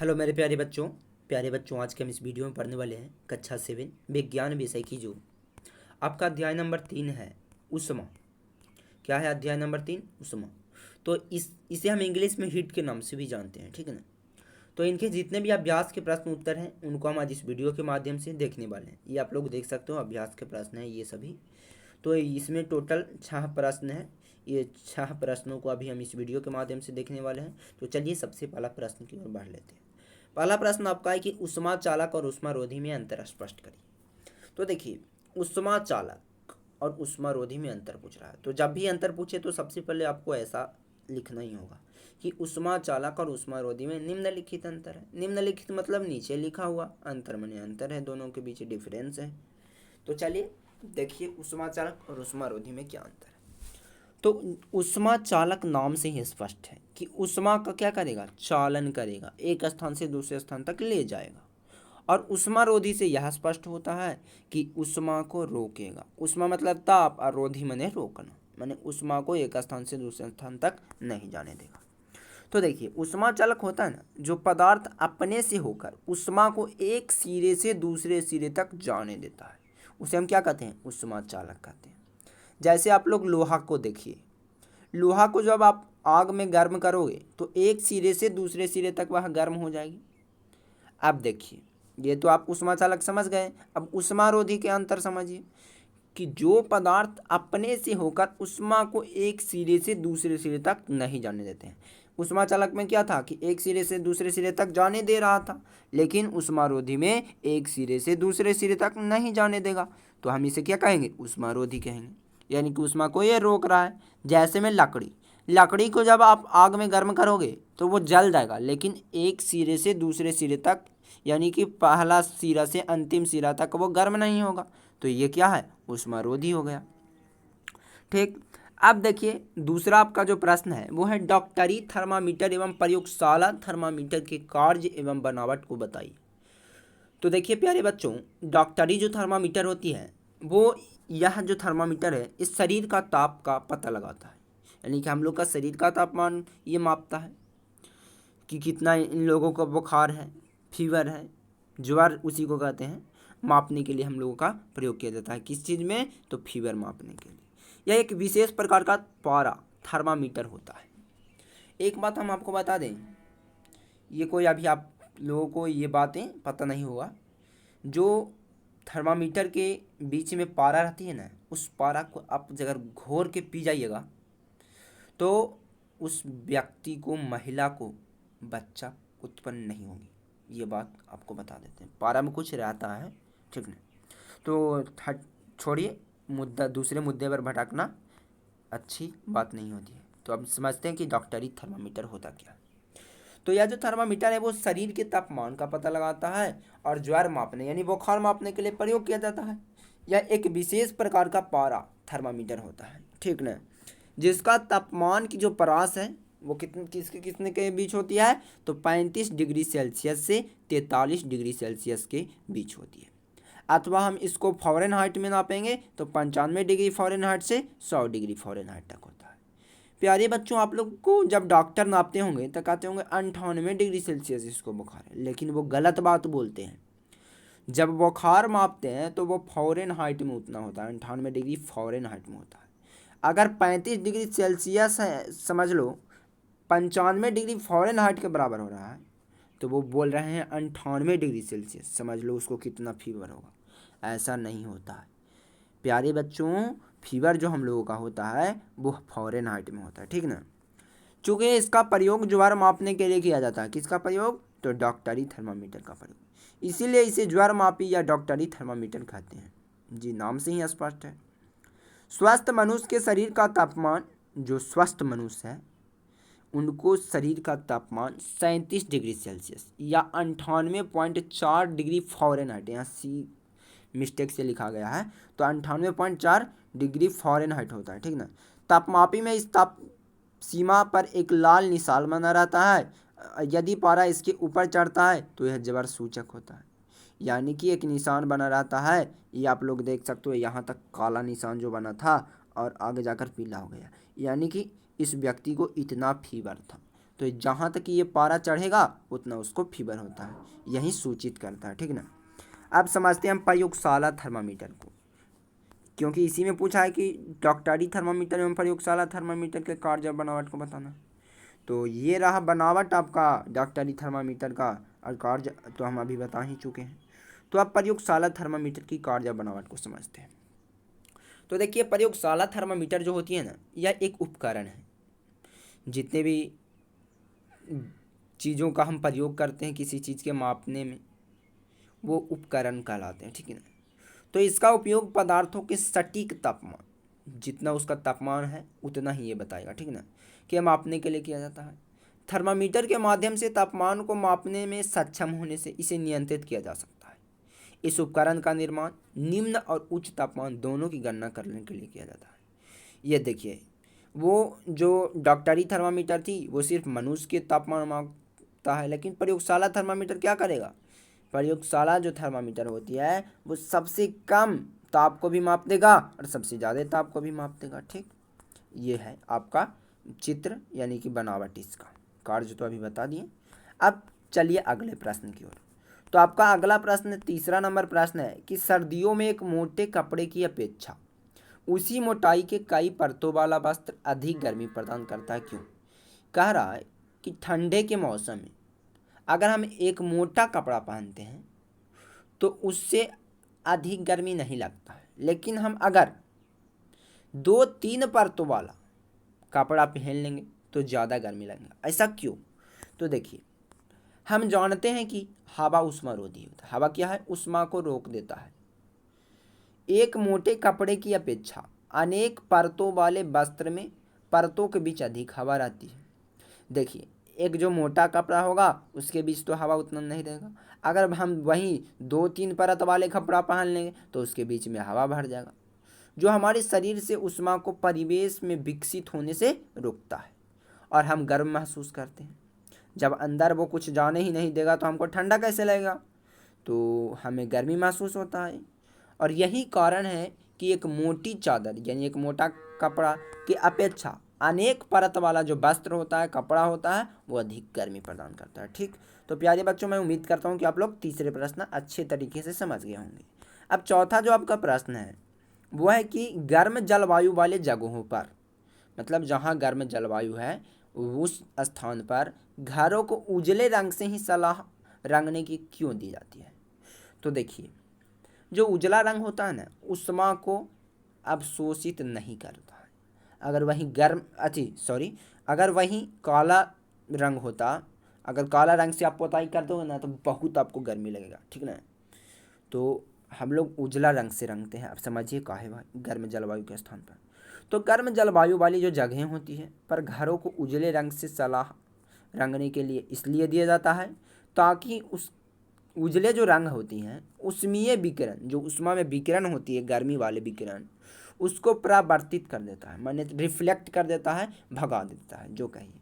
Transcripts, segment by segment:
Hello मेरे प्यारे बच्चों आज के हम इस वीडियो में पढ़ने वाले हैं कक्षा 7 विज्ञान विषय की जो आपका अध्याय नंबर 3 है उष्मा। क्या है अध्याय नंबर 3? उष्मा। तो इसे हम इंग्लिश में हीट के नाम से भी जानते हैं, ठीक है ना। तो इनके जितने भी अभ्यास के प्रश्न उत्तर हैं उनको हम आज इस वीडियो के माध्यम से देखने वाले हैं। ये आप लोग देख सकते हो अभ्यास के प्रश्न हैं ये सभी। तो इसमें टोटल 6 प्रश्न हैं। ये 6 प्रश्नों को अभी हम इस वीडियो के माध्यम से देखने वाले हैं। तो चलिए सबसे पहला प्रश्न की ओर बढ़ लेते हैं। पहला प्रश्न आपका है कि ऊष्मा चालक और ऊष्मारोधी में अंतर स्पष्ट करिए। तो देखिए, ऊष्मा चालक और ऊष्मारोधी में अंतर पूछ रहा है। तो जब भी अंतर पूछे तो सबसे पहले आपको ऐसा लिखना ही होगा कि ऊष्मा चालक और ऊष्मारोधी में निम्नलिखित अंतर है। निम्नलिखित मतलब नीचे लिखा हुआ, अंतर माने अंतर है, दोनों के बीच डिफरेंस है। तो चलिए देखिए ऊष्मा चालक और ऊष्मारोधी में क्या अंतर है। तो ऊष्मा चालक नाम से ही स्पष्ट है कि ऊष्मा का क्या करेगा, चालन करेगा, एक स्थान से दूसरे स्थान तक ले जाएगा। और ऊष्मारोधी से यह स्पष्ट होता है कि ऊष्मा को रोकेगा। ऊष्मा मतलब ताप और रोधी माने रोकना, माने ऊष्मा को एक स्थान से दूसरे स्थान तक नहीं जाने देगा। तो देखिए ऊष्मा चालक होता है ना, जो पदार्थ अपने से होकर ऊष्मा को एक सिरे से दूसरे सिरे तक जाने देता है, उसे हम क्या कहते हैं, ऊष्मा चालक कहते हैं। जैसे आप लोग लोहा को देखिए, लोहा को जब आप आग में गर्म करोगे तो एक सिरे से दूसरे सिरे तक वह गर्म हो जाएगी। अब देखिए, ये तो आप ऊष्मा चालक समझ गए। अब ऊष्मारोधी के अंतर समझिए कि जो पदार्थ अपने से होकर ऊष्मा को एक सिरे से दूसरे सिरे तक नहीं जाने देते हैं। ऊष्मा चालक में क्या था कि एक सिरे से दूसरे सिरे तक जाने दे रहा था, लेकिन ऊष्मारोधी में एक सिरे से दूसरे सिरे तक नहीं जाने देगा। तो हम इसे क्या कहेंगे, ऊष्मारोधी कहेंगे। यानी कि ऊष्मा को ये रोक रहा है। जैसे में लकड़ी, लकड़ी को जब आप आग में गर्म करोगे तो वो जल जाएगा, लेकिन एक सिरे से दूसरे सिरे तक, यानी कि पहला सिरा से अंतिम सिरा तक वो गर्म नहीं होगा। तो ये क्या है, ऊष्मारोधी हो गया। ठीक। अब देखिए दूसरा आपका जो प्रश्न है वो है डॉक्टरी थर्मामीटर एवं प्रयोगशाला थर्मामीटर के कार्य एवं बनावट को बताइए। तो देखिए प्यारे बच्चों, डॉक्टरी जो थर्मामीटर होती है वो, यह जो थर्मामीटर है इस शरीर का ताप का पता लगाता है। यानी कि हम लोग का शरीर का तापमान ये मापता है कि कितना इन लोगों का बुखार है, फीवर है, ज्वर उसी को कहते हैं। मापने के लिए हम लोगों का प्रयोग किया जाता है किस चीज़ में, तो फीवर मापने के लिए। यह एक विशेष प्रकार का पारा थर्मामीटर होता है। एक बात हम आपको बता दें, ये कोई अभी आप लोगों को ये बातें पता नहीं होगा, जो थर्मामीटर के बीच में पारा रहती है ना, उस पारा को आप अगर घोर के पी जाइएगा तो उस व्यक्ति को, महिला को बच्चा उत्पन्न नहीं होगी। ये बात आपको बता देते हैं, पारा में कुछ रहता है, ठीक है। तो छोड़िए, मुद्दा दूसरे मुद्दे पर भटकना अच्छी बात नहीं होती है। तो अब समझते हैं कि डॉक्टरी थर्मामीटर होता क्या है। तो यह जो थर्मामीटर है वो शरीर के तापमान का पता लगाता है और ज्वर मापने यानी बुखार मापने के लिए प्रयोग किया जाता है। यह एक विशेष प्रकार का पारा थर्मामीटर होता है, ठीक ना, जिसका तापमान की जो परास है वो कितने के बीच होती है, तो 35 डिग्री सेल्सियस से 43 डिग्री सेल्सियस के बीच होती है। अथवा हम इसको फ़ारेनहाइट में नापेंगे तो 95 डिग्री फ़ारेनहाइट से 100 डिग्री फ़ारेनहाइट तक होता है। प्यारे बच्चों, आप लोग को जब डॉक्टर नापते होंगे तो कहते होंगे 98 डिग्री सेल्सियस इसको बुखार है, लेकिन वो गलत बात बोलते हैं। जब बुखार मापते हैं तो वो फ़ारेनहाइट में उतना होता है, 98 डिग्री फ़ारेनहाइट में होता है। अगर 35 डिग्री सेल्सियस है, समझ लो 95 डिग्री फ़ारेनहाइट के बराबर हो रहा है, तो वो बोल रहे हैं 98 डिग्री सेल्सियस, समझ लो उसको कितना फीवर होगा। ऐसा नहीं होता है प्यारे बच्चों, फीवर जो हम लोगों का होता है वो फ़ारेनहाइट में होता है, ठीक ना। चूँकि इसका प्रयोग ज्वर मापने के लिए किया जाता है, किसका प्रयोग, तो डॉक्टरी थर्मामीटर का प्रयोग, इसीलिए इसे ज्वर मापी या डॉक्टरी थर्मामीटर कहते हैं। जी, नाम से ही स्पष्ट है। स्वस्थ मनुष्य के शरीर का तापमान, जो स्वस्थ मनुष्य है उनको शरीर का तापमान 37 डिग्री सेल्सियस या 98.4 डिग्री फ़ारेनहाइट, यहाँ सी मिस्टेक से लिखा गया है, तो 98.4 डिग्री फ़ारेनहाइट होता है, ठीक ना। तापमापी में इस ताप सीमा पर एक लाल निशान बना रहता है। यदि पारा इसके ऊपर चढ़ता है तो यह ज्वर सूचक होता है। यानी कि एक निशान बना रहता है, ये आप लोग देख सकते हो, यहाँ तक काला निशान जो बना था और आगे जाकर पीला हो गया, यानी कि इस व्यक्ति को इतना फीवर था। तो जहाँ तक ये पारा चढ़ेगा उतना उसको फीवर होता है, यही सूचित करता है, ठीक ना। अब समझते हैं हम प्रयोगशाला थर्मामीटर को, क्योंकि इसी में पूछा है कि डॉक्टरी थर्मामीटर एवं प्रयोगशाला थर्मामीटर के कार्य और बनावट को बताना। तो ये रहा बनावट आपका डॉक्टरी थर्मामीटर का, और कार्य तो हम अभी बता ही चुके हैं। तो अब प्रयोगशाला थर्मामीटर की कार्य और बनावट को समझते हैं। तो देखिए, प्रयोगशाला थर्मामीटर जो होती है ना, यह एक उपकरण है। जितने भी चीज़ों का हम प्रयोग करते हैं किसी चीज़ के मापने में, वो उपकरण कहलाते हैं, ठीक है ना। तो इसका उपयोग पदार्थों के सटीक तापमान, जितना उसका तापमान है उतना ही ये बताएगा, ठीक ना, कि मापने के लिए किया जाता है। थर्मामीटर के माध्यम से तापमान को मापने में सक्षम होने से इसे नियंत्रित किया जा सकता है। इस उपकरण का निर्माण निम्न और उच्च तापमान दोनों की गणना करने के लिए किया जाता है। ये देखिए, वो जो डॉक्टरी थर्मामीटर थी वो सिर्फ मनुष्य के तापमान मापता है, लेकिन प्रयोगशाला थर्मामीटर क्या करेगा? प्रयोगशाला जो थर्मामीटर होती है वो सबसे कम ताप को भी माप देगा और सबसे ज़्यादा ताप को भी माप देगा, ठीक। ये है आपका चित्र, यानी कि बनावट इसका। कार्य तो अभी बता दिए। अब चलिए अगले प्रश्न की ओर। तो आपका अगला प्रश्न, तीसरा नंबर प्रश्न है कि सर्दियों में एक मोटे कपड़े की अपेक्षा उसी मोटाई के कई परतों वाला वस्त्र अधिक गर्मी प्रदान करता है, क्यों? कह रहा है कि ठंडे के मौसम में अगर हम एक मोटा कपड़ा पहनते हैं तो उससे अधिक गर्मी नहीं लगता है, लेकिन हम अगर 2-3 परतों वाला कपड़ा पहन लेंगे तो ज़्यादा गर्मी लगेगा। ऐसा क्यों? तो देखिए, हम जानते हैं कि हवा ऊष्मारोधी होता है। हवा क्या है? ऊष्मा को रोक देता है। एक मोटे कपड़े की अपेक्षा अनेक परतों वाले वस्त्र में परतों के बीच अधिक हवा रहती है। देखिए, एक जो मोटा कपड़ा होगा उसके बीच तो हवा उतना नहीं रहेगा। अगर हम वहीं 2-3 परत वाले कपड़ा पहन लेंगे तो उसके बीच में हवा भर जाएगा, जो हमारे शरीर से ऊष्मा को परिवेश में विकसित होने से रोकता है और हम गर्म महसूस करते हैं। जब अंदर वो कुछ जाने ही नहीं देगा तो हमको ठंडा कैसे लगेगा? तो हमें गर्मी महसूस होता है। और यही कारण है कि एक मोटी चादर यानी एक मोटा कपड़ा की अपेक्षा अनेक परत वाला जो वस्त्र होता है, कपड़ा होता है, वो अधिक गर्मी प्रदान करता है, ठीक। तो प्यारे बच्चों, मैं उम्मीद करता हूँ कि आप लोग तीसरे प्रश्न अच्छे तरीके से समझ गए होंगे। अब चौथा जो आपका प्रश्न है वो है कि गर्म जलवायु वाले जगहों पर, मतलब जहाँ गर्म जलवायु है उस स्थान पर घरों को उजले रंग से ही सलाह रंगने की क्यों दी जाती है? तो देखिए, जो उजला रंग होता है ना, ऊष्मा को अवशोषित नहीं करता है। अगर वही अगर वही काला रंग होता, अगर काला रंग से आप पोताई कर दोगे ना तो बहुत आपको गर्मी लगेगा, ठीक ना। तो हम लोग उजला रंग से रंगते हैं। अब समझिए काहे भाई, गर्म जलवायु के स्थान पर। तो गर्म जलवायु वाली जो जगहें होती हैं पर घरों को उजले रंग से सलाह रंगने के लिए इसलिए दिया जाता है ताकि उस उजले जो रंग होती हैं उष्मीय विकिरण, जो उष्मा में विकिरण होती है, गर्मी वाले विकिरण, उसको परावर्तित कर देता है, माने रिफ्लेक्ट कर देता है, भगा देता है जो कहिए,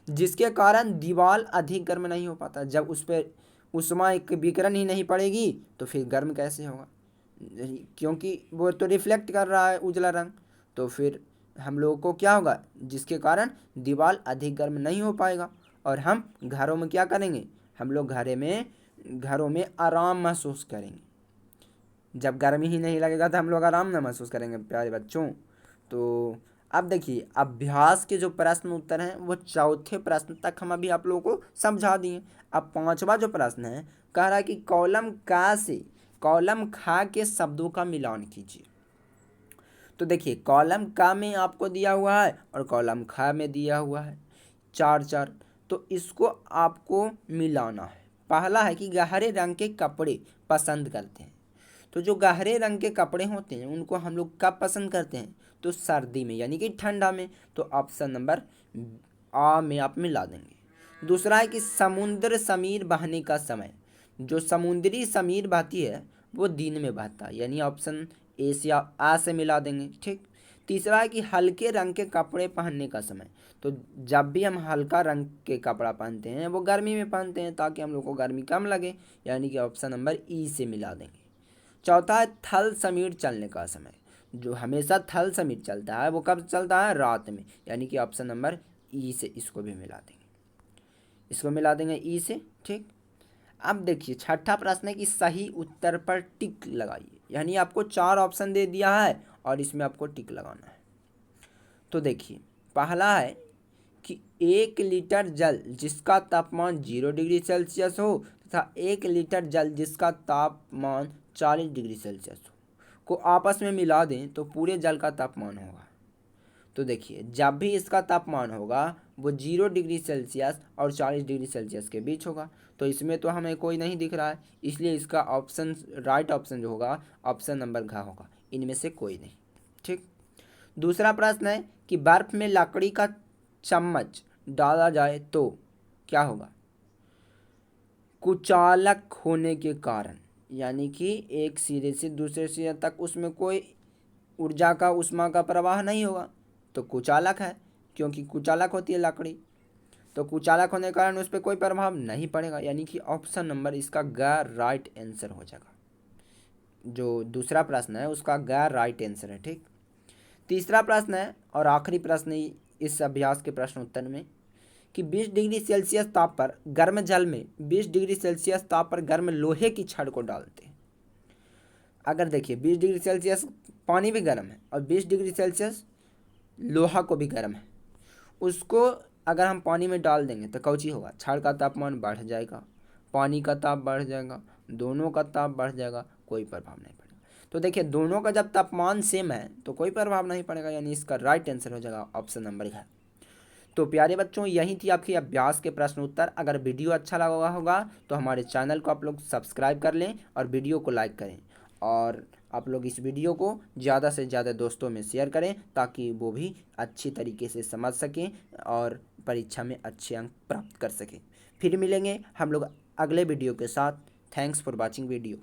जिसके कारण दीवार अधिक गर्म नहीं हो पाता। जब उस पर उष्मा एक विकिरण ही नहीं पड़ेगी तो फिर गर्म कैसे होगा? क्योंकि वो तो रिफ्लेक्ट कर रहा है उजला रंग, तो फिर हम लोगों को क्या होगा, जिसके कारण दीवार अधिक गर्म नहीं हो पाएगा और हम घरों में क्या करेंगे, हम लोग घरों में आराम महसूस करेंगे। जब गर्मी ही नहीं लगेगा तो हम लोग आराम ना महसूस करेंगे प्यारे बच्चों। तो अब देखिए, अभ्यास के जो प्रश्न उत्तर हैं वो चौथे प्रश्न तक हम अभी आप लोगों को समझा दिए। अब पांचवा जो प्रश्न है, कह रहा है कि कॉलम का से कॉलम खा के शब्दों का मिलान कीजिए। तो देखिए, कॉलम का में आपको दिया हुआ है और कॉलम खा में दिया हुआ है 4-4, तो इसको आपको मिलाना है। पहला है कि गहरे रंग के कपड़े पसंद करते हैं। तो जो गहरे रंग के कपड़े होते हैं उनको हम लोग कब पसंद करते हैं? तो सर्दी में, यानी कि ठंडा में। तो ऑप्शन नंबर आ में आप मिला देंगे। दूसरा है कि समुद्र समीर बहने का समय, जो समुद्री समीर बहती है वो दिन में बहता है, यानी ऑप्शन ए से आ से मिला देंगे, ठीक। तीसरा है कि हल्के रंग के कपड़े पहनने का समय, तो जब भी हम हल्का रंग के कपड़ा पहनते हैं वो गर्मी में पहनते हैं ताकि हम लोग को गर्मी कम लगे, यानी कि ऑप्शन नंबर ई से मिला देंगे। चौथा है थल समीर चलने का समय, जो हमेशा थल समीर चलता है वो कब चलता है? रात में, यानी कि ऑप्शन नंबर ई से इसको भी मिला देंगे। इसको मिला देंगे ई से। ठीक, अब देखिए छठा प्रश्न है कि सही उत्तर पर टिक लगाइए, यानी आपको 4 ऑप्शन दे दिया है और इसमें आपको टिक लगाना है। तो देखिए पहला है कि 1 लीटर जल जिसका तापमान 0 डिग्री सेल्सियस हो तथा 1 लीटर जल जिसका तापमान 40 डिग्री सेल्सियस हो को आपस में मिला दें तो पूरे जल का तापमान होगा। तो देखिए जब भी इसका तापमान होगा वो 0 डिग्री सेल्सियस और 40 डिग्री सेल्सियस के बीच होगा। तो इसमें तो हमें कोई नहीं दिख रहा है, इसलिए इसका ऑप्शन राइट ऑप्शन जो होगा ऑप्शन नंबर घ होगा, इनमें से कोई नहीं। ठीक, दूसरा प्रश्न है कि बर्फ में लकड़ी का चम्मच डाला जाए तो क्या होगा? कुचालक होने के कारण, यानी कि एक सिरे से दूसरे सिरे तक उसमें कोई ऊर्जा का उष्मा का प्रवाह नहीं होगा, तो कुचालक है, क्योंकि कुचालक होती है लकड़ी। तो कुचालक होने के कारण उस पर कोई प्रभाव नहीं पड़ेगा, यानी कि ऑप्शन नंबर इसका ग राइट आंसर हो जाएगा। जो दूसरा प्रश्न है उसका ग राइट आंसर है। ठीक, तीसरा प्रश्न है और आखिरी प्रश्न इस अभ्यास के प्रश्न उत्तर में कि 20 डिग्री सेल्सियस ताप पर गर्म जल में 20 डिग्री सेल्सियस ताप पर गर्म लोहे की छड़ को डालते हैं। अगर देखिए 20 डिग्री सेल्सियस पानी भी गर्म है और 20 डिग्री सेल्सियस लोहा को भी गर्म है, उसको अगर हम पानी में डाल देंगे तो कौची होगा? छड़ का तापमान बढ़ जाएगा, पानी का ताप बढ़ जाएगा, दोनों का ताप बढ़ जाएगा, कोई प्रभाव नहीं पड़ेगा। तो देखिए दोनों का जब तापमान सेम है तो कोई प्रभाव नहीं पड़ेगा, यानी इसका राइट आंसर हो जाएगा ऑप्शन नंबर घ। तो प्यारे बच्चों यही थी आपकी अभ्यास के प्रश्न उत्तर। अगर वीडियो अच्छा लगा होगा तो हमारे चैनल को आप लोग सब्सक्राइब कर लें और वीडियो को लाइक करें, और आप लोग इस वीडियो को ज़्यादा से ज़्यादा दोस्तों में शेयर करें ताकि वो भी अच्छी तरीके से समझ सकें और परीक्षा में अच्छे अंक प्राप्त कर सकें। फिर मिलेंगे हम लोग अगले वीडियो के साथ। Thanks for watching video.